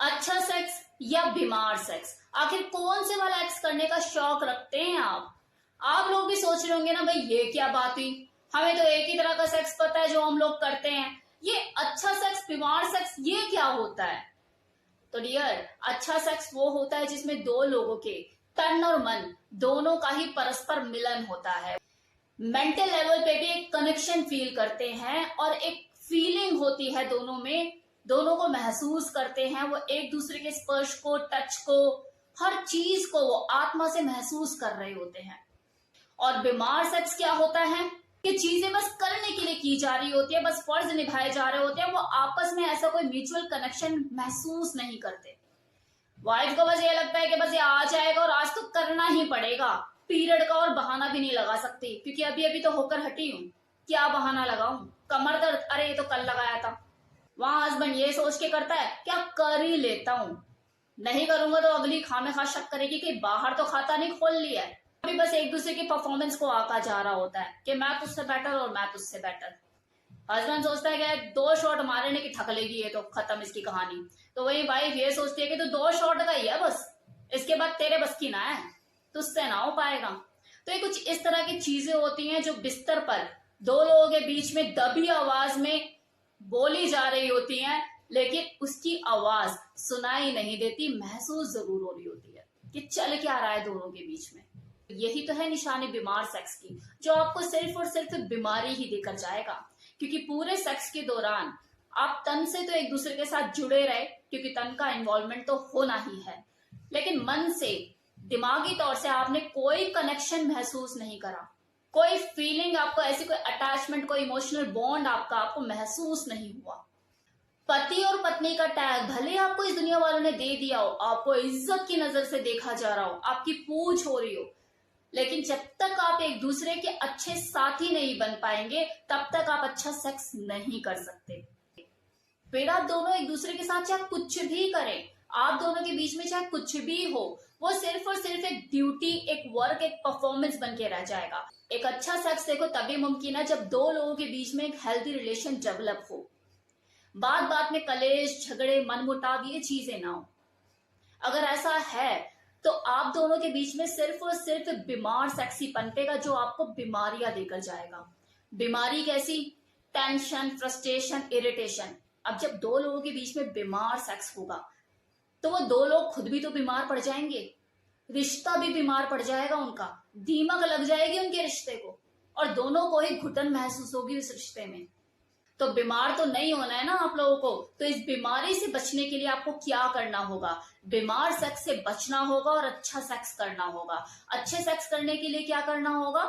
अच्छा सेक्स या बीमार सेक्स, आखिर कौन से वाला एक्स करने का शौक रखते हैं आप लोग भी सोच रहे होंगे ना, भाई ये क्या बात हुई, हमें तो एक ही तरह का सेक्स पता है जो हम लोग करते हैं, ये अच्छा सेक्स बीमार सेक्स ये क्या होता है। तो डियर, अच्छा सेक्स वो होता है जिसमें दो लोगों के तन और मन दोनों का ही परस्पर मिलन होता है, मेंटल लेवल पे भी एक कनेक्शन फील करते हैं और एक फीलिंग होती है दोनों में, दोनों को महसूस करते हैं, वो एक दूसरे के स्पर्श को, टच को, हर चीज को वो आत्मा से महसूस कर रहे होते हैं। और बीमार सेक्स क्या होता है कि चीजें बस करने के लिए की जा रही होती है, बस फर्ज निभाए जा रहे होते हैं, वो आपस में ऐसा कोई म्यूचुअल कनेक्शन महसूस नहीं करते। वाइफ को बस ये लगता है कि बस ये आ जाएगा और आज तो करना ही पड़ेगा, पीरियड का और बहाना भी नहीं लगा सकती क्योंकि अभी अभी तो होकर हटी हूँ, क्या बहाना लगाऊं, कमर दर्द, अरे ये तो कल लगाया था। वहां हस्बैंड ये सोच के करता है क्या कर ही लेता हूँ, नहीं करूंगा तो अगली खामे खा शक करेगी कि बाहर तो खाता नहीं खोल लिया है। अभी बस एक दूसरे की परफॉर्मेंस को आका जा रहा होता है कि मैं तुझसे बेटर और मैं तुझसे बेटर। हस्बैंड सोचता है कि 2 शॉट मारने की थक लेगी, ये तो खत्म इसकी कहानी। तो वही वाइफ ये सोचती है कि तो 2 शॉट का ही है बस, इसके बाद तेरे बस की ना है, तुझसे ना हो पाएगा। तो ये कुछ इस तरह की चीजें होती हैं जो बिस्तर पर दो लोगों के बीच में दबी आवाज में बोली जा रही होती हैं, लेकिन उसकी आवाज सुनाई नहीं देती, महसूस जरूर हो रही होती है कि चल क्या रहा है दोनों के बीच में। यही तो है निशानी बीमार सेक्स की, जो आपको सिर्फ और सिर्फ बीमारी ही देकर जाएगा, क्योंकि पूरे सेक्स के दौरान आप तन से तो एक दूसरे के साथ जुड़े रहे क्योंकि तन का इन्वॉल्वमेंट तो होना ही है, लेकिन मन से, दिमागी तौर से आपने कोई कनेक्शन महसूस नहीं करा, कोई फीलिंग आपको, ऐसी कोई अटैचमेंट, कोई इमोशनल बॉन्ड आपको महसूस नहीं हुआ। पति और पत्नी का टैग भले आपको इस दुनिया वालों ने दे दिया हो, आपको इज्जत की नजर से देखा जा रहा हो, आपकी पूछ हो रही हो, लेकिन जब तक आप एक दूसरे के अच्छे साथी नहीं बन पाएंगे तब तक आप अच्छा सेक्स नहीं कर सकते। फिर आप दोनों एक दूसरे के साथ चाहे कुछ भी करें, आप दोनों के बीच में चाहे कुछ भी हो, वो सिर्फ और सिर्फ एक ड्यूटी, एक वर्क, एक परफॉर्मेंस बन के रह जाएगा। एक अच्छा सेक्स देखो तभी मुमकिन है जब दो लोगों के बीच में एक हेल्दी रिलेशन डेवलप हो, बात बात में कलेश, झगड़े, मनमुटाव ये चीजें ना हो। अगर ऐसा है तो आप दोनों के बीच में सिर्फ और सिर्फ बीमार सेक्स ही पनपेगा जो आपको बीमारियां देकर जाएगा। बीमारी कैसी? Tension, frustration, irritation. अब जब दो लोगों के बीच में बीमार सेक्स होगा तो वो दो लोग खुद भी तो बीमार पड़ जाएंगे, रिश्ता भी बीमार पड़ जाएगा, उनका दीमक लग जाएगी उनके रिश्ते को, और दोनों को ही घुटन महसूस होगी उस रिश्ते में। तो बीमार तो नहीं होना है ना आप लोगों को, तो इस बीमारी से बचने के लिए आपको क्या करना होगा? बीमार सेक्स से बचना होगा और अच्छा सेक्स करना होगा। अच्छे सेक्स करने के लिए क्या करना होगा?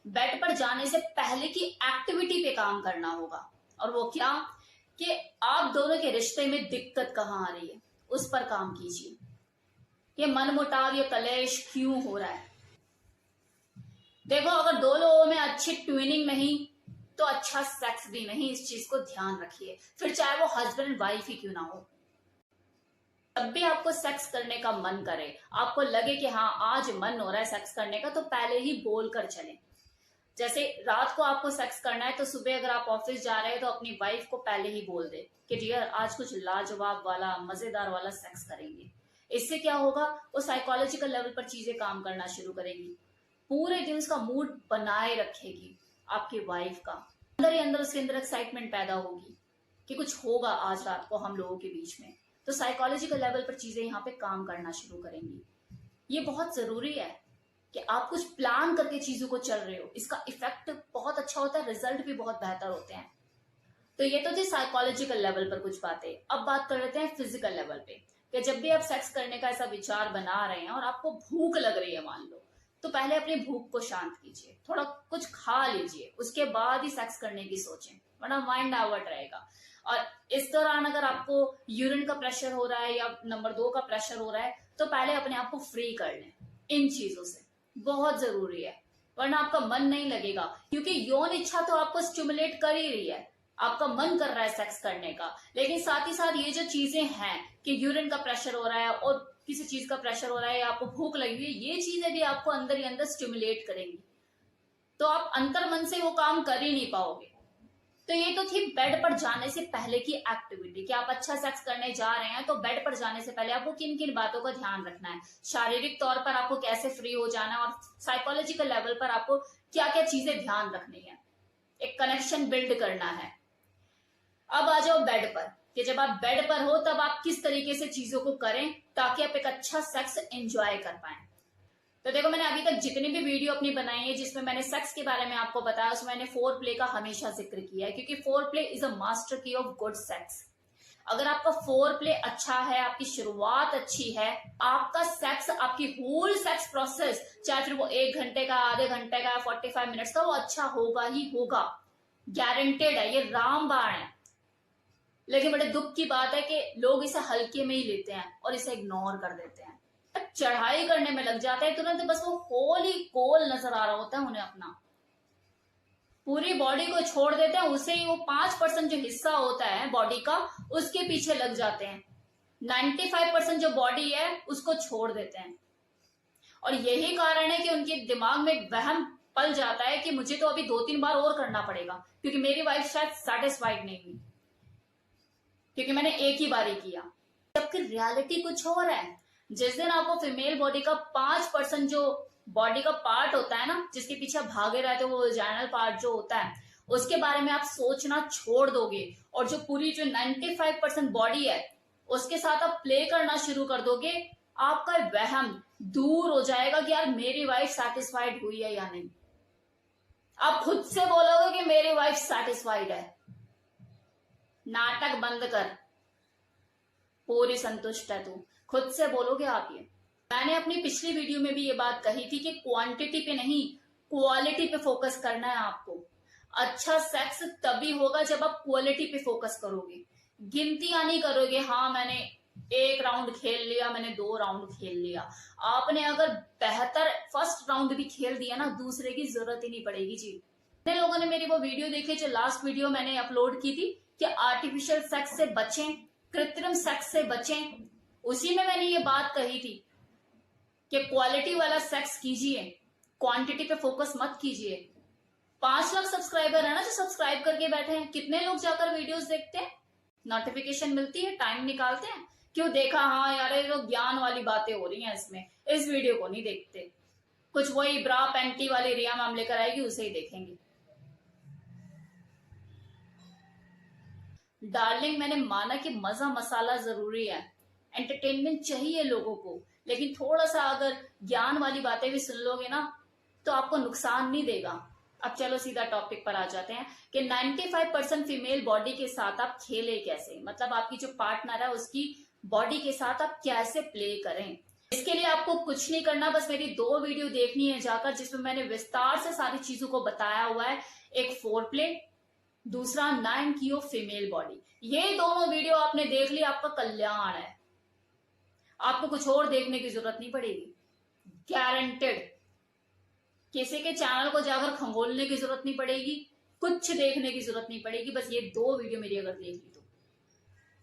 बेड पर जाने से पहले की एक्टिविटी पे काम करना होगा। और वो क्या? कि आप दोनों के रिश्ते में दिक्कत कहाँ आ रही है, उस पर काम कीजिए। ये मनमुटाव, ये कलेश क्यों हो रहा है? देखो, अगर दो लोगों में अच्छी ट्विनिंग नहीं तो अच्छा सेक्स भी नहीं, इस चीज को ध्यान रखिए। फिर चाहे वो हस्बैंड वाइफ ही क्यों ना हो, जब भी आपको सेक्स करने का मन करे, आपको लगे कि हाँ आज मन हो रहा है सेक्स करने का, तो पहले ही बोल कर चलें। जैसे रात को आपको सेक्स करना है तो सुबह अगर आप ऑफिस जा रहे हैं तो अपनी वाइफ को पहले ही बोल दे कि डियर आज कुछ लाजवाब वाला, मजेदार वाला सेक्स करेंगे। इससे क्या होगा? वो साइकोलॉजिकल लेवल पर चीजें काम करना शुरू करेंगी, पूरे दिन उसका मूड बनाए रखेगी आपकी वाइफ का, अंदर ही अंदर उसके अंदर एक्साइटमेंट पैदा होगी कि कुछ होगा आज रात को हम लोगों के बीच में। तो साइकोलॉजिकल लेवल पर चीजें यहाँ पे काम करना शुरू करेंगी। ये बहुत जरूरी है कि आप कुछ प्लान करके चीजों को चल रहे हो, इसका इफेक्ट बहुत अच्छा होता है, रिजल्ट भी बहुत बेहतर होते हैं। तो ये तो थी साइकोलॉजिकल लेवल पर कुछ बातें। अब बात कर लेते हैं फिजिकल लेवल पे, कि जब भी आप सेक्स करने का ऐसा विचार बना रहे हैं और आपको भूख लग रही है मान लो, तो पहले अपनी भूख को शांत कीजिए, थोड़ा कुछ खा लीजिए, उसके बाद ही सेक्स करने की सोचें, वरना माइंड डाइवर्ट रहेगा। और इस दौरान अगर आपको यूरिन का प्रेशर हो रहा है या नंबर 2 का प्रेशर हो रहा है तो पहले अपने आप को फ्री कर लें इन चीजों से, बहुत जरूरी है, वरना आपका मन नहीं लगेगा। क्योंकि यौन इच्छा तो आपको स्टिमुलेट कर ही रही है, आपका मन कर रहा है सेक्स करने का, लेकिन साथ ही साथ ये जो चीजें हैं कि यूरिन का प्रेशर हो रहा है और किसी चीज का प्रेशर हो रहा है या आपको भूख लगी हुई है, ये चीजें भी आपको अंदर ही अंदर स्टिमुलेट करेंगी, तो आप अंतर मन से वो काम कर ही नहीं पाओगे। तो ये तो थी बेड पर जाने से पहले की एक्टिविटी कि आप अच्छा सेक्स करने जा रहे हैं तो बेड पर जाने से पहले आपको किन किन बातों का ध्यान रखना है, शारीरिक तौर पर आपको कैसे फ्री हो जाना है और साइकोलॉजिकल लेवल पर आपको क्या क्या चीजें ध्यान रखनी है, एक कनेक्शन बिल्ड करना है। अब आ जाओ बेड पर कि जब आप बेड पर हो तब आप किस तरीके से चीजों को करें ताकि आप एक अच्छा सेक्स एंजॉय कर पाए। तो देखो, मैंने अभी तक जितनी भी वीडियो अपनी बनाई है जिसमें मैंने सेक्स के बारे में आपको बताया उसमें मैंने फोर प्ले का हमेशा जिक्र किया है, क्योंकि four play is a master की ऑफ गुड सेक्स। अगर आपका फोर प्ले अच्छा है, आपकी शुरुआत अच्छी है, आपका सेक्स, आपकी होल सेक्स प्रोसेस, चाहे फिर वो 1 घंटे का, आधे घंटे का, 45 मिनट्स का, वो अच्छा होगा ही होगा, गारंटेड है, ये रामबाण है। लेकिन बड़े दुख की बात है कि लोग इसे हल्के में ही लेते हैं और इसे इग्नोर कर देते हैं, चढ़ाई करने में लग जाते हैं तुरंत, बस वो होल ही गोल नजर आ रहा होता है उन्हें, अपना पूरी बॉडी को छोड़ देते हैं, उसे ही वो 5% जो हिस्सा होता है बॉडी का उसके पीछे लग जाते हैं, 95% जो बॉडी है उसको छोड़ देते हैं। और यही कारण है कि उनके दिमाग में एक वहम पल जाता है कि मुझे तो अभी 2-3 बार और करना पड़ेगा क्योंकि मेरी वाइफ शायद सेटिस्फाइड नहीं हुई, क्योंकि मैंने एक ही बार ही किया। जबकि रियलिटी कुछ और है। जिस दिन आपको फीमेल बॉडी का 5% जो बॉडी का पार्ट होता है ना, जिसके पीछे भागे रहते हो, वो वजाइनल पार्ट जो होता है, उसके बारे में आप सोचना छोड़ दोगे और जो पूरी जो 95% बॉडी है उसके साथ आप प्ले करना शुरू कर दोगे, आपका वहम दूर हो जाएगा कि यार मेरी वाइफ सेटिस्फाइड हुई है या नहीं। आप खुद से बोलोगे कि मेरी वाइफ सेटिस्फाइड है, नाटक बंद कर, पूरी संतुष्ट है तू, खुद से बोलोगे आप ये। मैंने अपनी पिछली वीडियो में भी ये बात कही थी कि क्वांटिटी पे नहीं क्वालिटी पे फोकस करना है आपको। अच्छा सेक्स तभी होगा जब आप क्वालिटी पे फोकस करोगे, गिनतियां नहीं करोगे। हाँ मैंने 1 राउंड खेल लिया, मैंने 2 राउंड खेल लिया। आपने अगर बेहतर फर्स्ट राउंड भी खेल दिया ना, दूसरे की जरूरत ही नहीं पड़ेगी जी। कितने लोगों ने मेरी वो वीडियो देखी जो लास्ट वीडियो मैंने अपलोड की थी कि आर्टिफिशियल सेक्स से बचें, कृत्रिम सेक्स से बचें। उसी में मैंने ये बात कही थी कि क्वालिटी वाला सेक्स कीजिए, क्वांटिटी पे फोकस मत कीजिए। 5 लाख सब्सक्राइबर है ना जो सब्सक्राइब करके बैठे हैं, कितने लोग जाकर वीडियोस देखते हैं, नोटिफिकेशन मिलती है, टाइम निकालते हैं, क्यों देखा, हाँ यार ये तो ज्ञान वाली बातें हो रही हैं इसमें, इस वीडियो को नहीं देखते, कुछ वही ब्रा पैंटी वाली रिया मैम लेकर आएगी उसे ही देखेंगे। डार्लिंग, मैंने माना कि मजा मसाला जरूरी है, एंटरटेनमेंट चाहिए लोगों को, लेकिन थोड़ा सा अगर ज्ञान वाली बातें भी सुन लोगे ना तो आपको नुकसान नहीं देगा। अब चलो सीधा टॉपिक पर आ जाते हैं कि 95% फीमेल बॉडी के साथ आप खेले कैसे, मतलब आपकी जो पार्टनर है उसकी बॉडी के साथ आप कैसे प्ले करें। इसके लिए आपको कुछ नहीं करना, बस मेरी 2 वीडियो देखनी है जाकर, जिसमें मैंने विस्तार से सारी चीजों को बताया हुआ है। एक फोर प्ले, दूसरा 9 की ऑफ फीमेल बॉडी। ये दोनों वीडियो आपने देख ली, आपका कल्याण है, आपको कुछ और देखने की जरूरत नहीं पड़ेगी, गारंटेड। किसी के चैनल को जाकर खंगोलने की जरूरत नहीं पड़ेगी, कुछ देखने की जरूरत नहीं पड़ेगी, बस ये 2 वीडियो मेरी अगर देख ली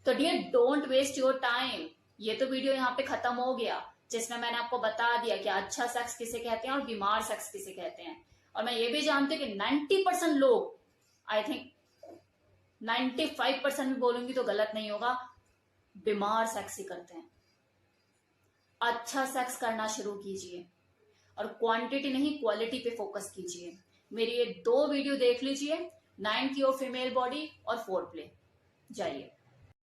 तो dear don't waste your time. ये तो वीडियो यहाँ पे खत्म हो गया, जिसमें मैंने आपको बता दिया कि अच्छा सेक्स किसे कहते हैं और बीमार सेक्स किसे कहते हैं। और मैं ये भी जानती हूँ कि 90% लोग, आई थिंक 95% भी बोलूंगी तो गलत नहीं होगा, बीमार सेक्स ही करते हैं। अच्छा सेक्स करना शुरू कीजिए और क्वांटिटी नहीं क्वालिटी पे फोकस कीजिए। मेरी ये 2 वीडियो देख लीजिए, 9 की ऑफ फीमेल बॉडी और फोर प्ले। जाइए।